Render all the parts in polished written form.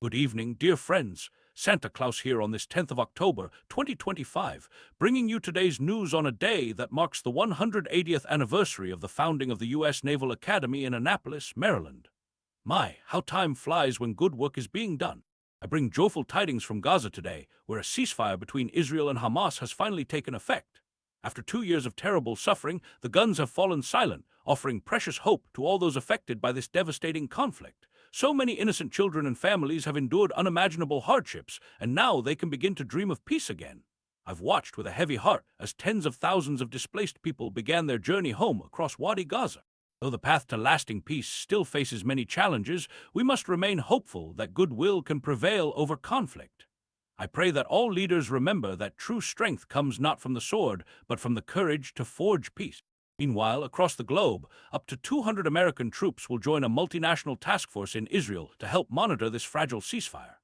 Good evening, dear friends. Santa Claus here on this 10th of October, 2025, bringing you today's news on a day that marks the 180th anniversary of the founding of the U.S. Naval Academy in Annapolis, Maryland. My, how time flies when good work is being done. I bring joyful tidings from Gaza today, where a ceasefire between Israel and Hamas has finally taken effect. After 2 years of terrible suffering, the guns have fallen silent, offering precious hope to all those affected by this devastating conflict. So many innocent children and families have endured unimaginable hardships, and now they can begin to dream of peace again. I've watched with a heavy heart as tens of thousands of displaced people began their journey home across Wadi Gaza. Though the path to lasting peace still faces many challenges, we must remain hopeful that goodwill can prevail over conflict. I pray that all leaders remember that true strength comes not from the sword, but from the courage to forge peace. Meanwhile, across the globe, up to 200 American troops will join a multinational task force in Israel to help monitor this fragile ceasefire.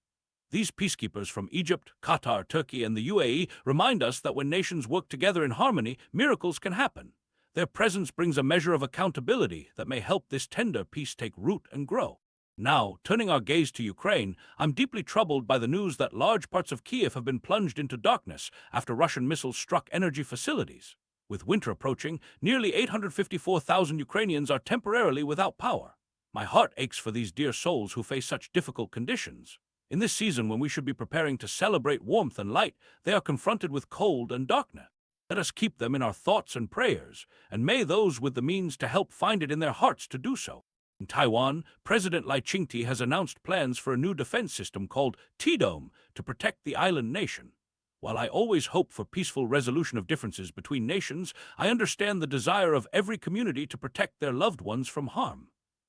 These peacekeepers from Egypt, Qatar, Turkey, and the UAE remind us that when nations work together in harmony, miracles can happen. Their presence brings a measure of accountability that may help this tender peace take root and grow. Now, turning our gaze to Ukraine, I'm deeply troubled by the news that large parts of Kyiv have been plunged into darkness after Russian missiles struck energy facilities. With winter approaching, nearly 854,000 Ukrainians are temporarily without power. My heart aches for these dear souls who face such difficult conditions. In this season when we should be preparing to celebrate warmth and light, they are confronted with cold and darkness. Let us keep them in our thoughts and prayers, and may those with the means to help find it in their hearts to do so. In Taiwan, President Lai Ching-te has announced plans for a new defense system called T-Dome to protect the island nation. While I always hope for peaceful resolution of differences between nations, I understand the desire of every community to protect their loved ones from harm.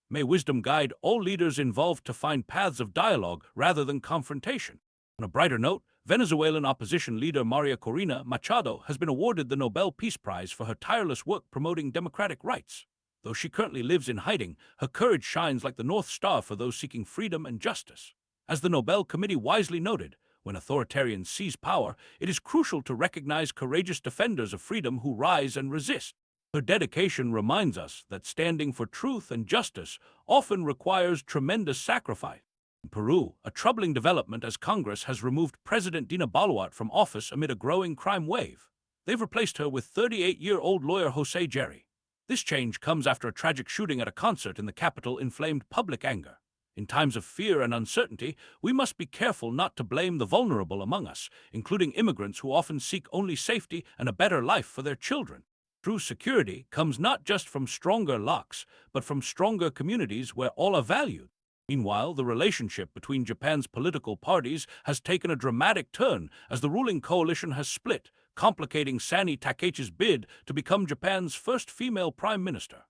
May wisdom guide all leaders involved to find paths of dialogue rather than confrontation. On a brighter note, Venezuelan opposition leader Maria Corina Machado has been awarded the Nobel Peace Prize for her tireless work promoting democratic rights. Though she currently lives in hiding, her courage shines like the North Star for those seeking freedom and justice. As the Nobel Committee wisely noted, when authoritarians seize power, it is crucial to recognize courageous defenders of freedom who rise and resist. Her dedication reminds us that standing for truth and justice often requires tremendous sacrifice. In Peru, a troubling development as Congress has removed President Dina Boluarte from office amid a growing crime wave. They've replaced her with 38-year-old lawyer José Jerry. This change comes after a tragic shooting at a concert in the capital inflamed public anger. In times of fear and uncertainty, we must be careful not to blame the vulnerable among us, including immigrants who often seek only safety and a better life for their children. True security comes not just from stronger locks, but from stronger communities where all are valued. Meanwhile, the relationship between Japan's political parties has taken a dramatic turn as the ruling coalition has split, complicating Sani Takaichi's bid to become Japan's first female prime minister.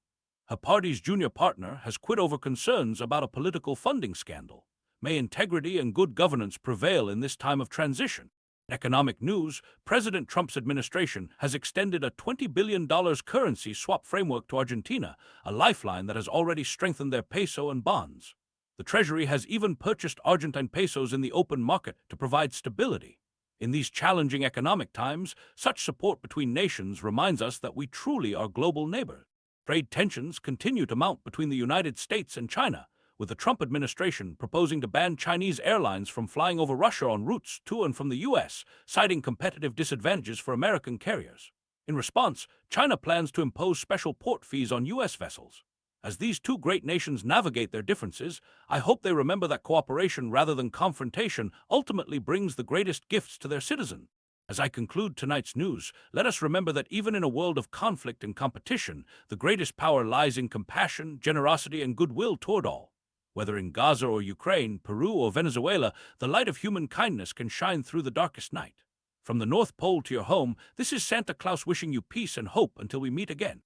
Her party's junior partner has quit over concerns about a political funding scandal. May integrity and good governance prevail in this time of transition. In economic news, President Trump's administration has extended a $20 billion currency swap framework to Argentina, a lifeline that has already strengthened their peso and bonds. The Treasury has even purchased Argentine pesos in the open market to provide stability. In these challenging economic times, such support between nations reminds us that we truly are global neighbors. Trade tensions continue to mount between the United States and China, with the Trump administration proposing to ban Chinese airlines from flying over Russia on routes to and from the U.S., citing competitive disadvantages for American carriers. In response, China plans to impose special port fees on U.S. vessels. As these two great nations navigate their differences, I hope they remember that cooperation rather than confrontation ultimately brings the greatest gifts to their citizens. As I conclude tonight's news, let us remember that even in a world of conflict and competition, the greatest power lies in compassion, generosity, and goodwill toward all. Whether in Gaza or Ukraine, Peru or Venezuela, the light of human kindness can shine through the darkest night. From the North Pole to your home, this is Santa Claus wishing you peace and hope until we meet again.